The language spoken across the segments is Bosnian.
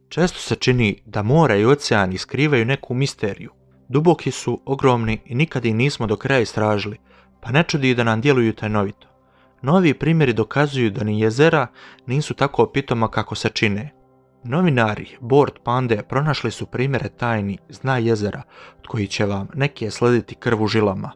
Često se čini da mora i oceani skrivaju neku misteriju. Duboki su, ogromni i nikad ih nismo do kraja istražili, pa ne čudi da nam djeluju tajnovito. Novi primjeri dokazuju da ni jezera nisu tako pitoma kako se čine. Novinari Bord Pande pronašli su primjere tajni dna jezera, od kojih će vam neki slediti krv u žilama.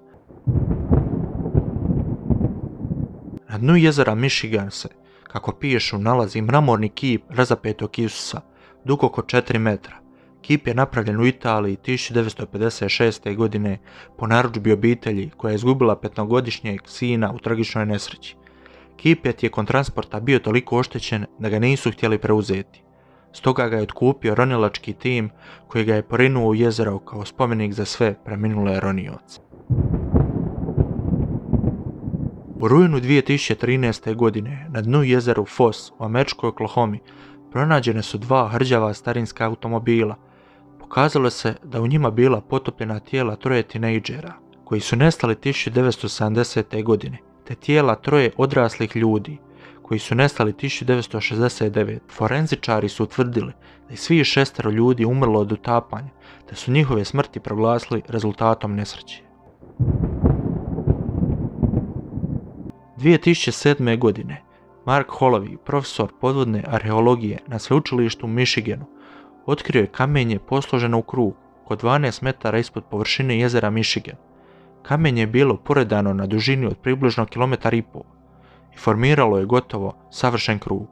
Na dnu jezera Michigan se, kako pišu, nalazi mramorni kip razapetog Isusa, dug oko 4 metra. Kip je napravljen u Italiji 1956. godine po narudžbi obitelji koja je izgubila 5-godišnjeg sina u tragičnoj nesreći. Kip je tijekom transporta bio toliko oštećen da ga nisu htjeli preuzeti. Stoga ga je otkupio ronilački tim koji ga je porinuo u jezero kao spomenik za sve preminule ronioce. U rujnu 2013. godine na dnu jezeru Foss u američkoj Oklahomi pronađene su 2 hrđava starinska automobila. Pokazalo se da u njima bila potopljena tijela 3 tinejdžera koji su nestali 1970. godine, te tijela 3 odraslih ljudi koji su nestali 1969. Forenzičari su utvrdili da je svih 6 ljudi umrlo od utapanja, te su njihove smrti proglasili rezultatom nesreće. 2007. godine Mark Holovey, profesor podvodne arheologije na sveučilištu u Michiganu, otkrio je kamenje posloženo u krug, oko 12 metara ispod površine jezera Michigan. Kamenje je bilo poredano na dužini od približno 1,5 km i formiralo je gotovo savršen krug.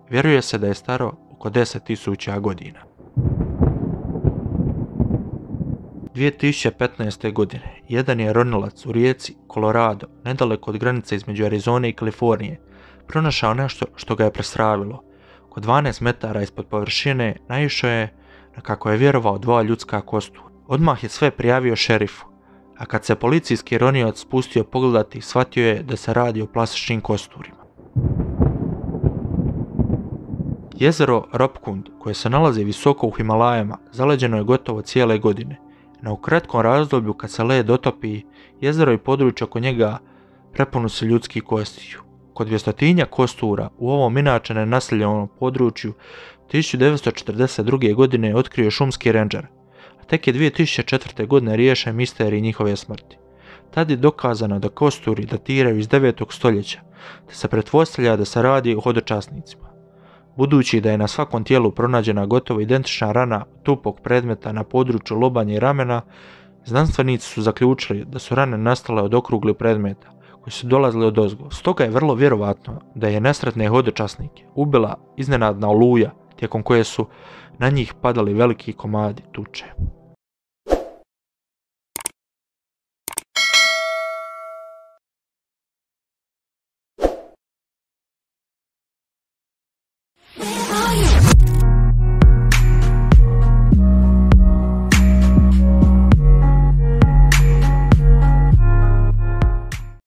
Vjeruje se da je staro oko 10.000 godina. 2015. godine jedan je ronilac u rijeci Colorado, nedaleko od granice između Arizone i Kalifornije, pronašao nešto što ga je prestravilo. Oko 12 metara ispod površine naišao je na, kako je vjerovao, 2 ljudska kostura. Odmah je sve prijavio šerifu, a kad se policijski ronioc spustio pogledati, shvatio je da se radi o plastičnim kosturima. Jezero Ropkund, koje se nalazi visoko u Himalajama, zaleđeno je gotovo cijele godine. No u kratkom razdoblju kad se led otopi, jezero i područje oko njega prepunu se ljudskih kostiju. Kod 200 kostura u ovom inače nenaseljenom području 1942. godine otkrio šumski rendžer, a tek je 2004. godine riješen misterij njihove smrti. Tad je dokazano da kosturi datiraju iz 9. stoljeća, te se pretpostavlja da se radi o hodočasnicima. Budući da je na svakom tijelu pronađena gotovo identična rana tupog predmeta na području lobanje i ramena, znanstvenici su zaključili da su rane nastale od okruglih predmeta koji su dolazili odozgo. Stoga je vrlo vjerovatno da je nesretne hodočasnike ubila iznenadna oluja tijekom koje su na njih padali veliki komadi tuče. Where are you?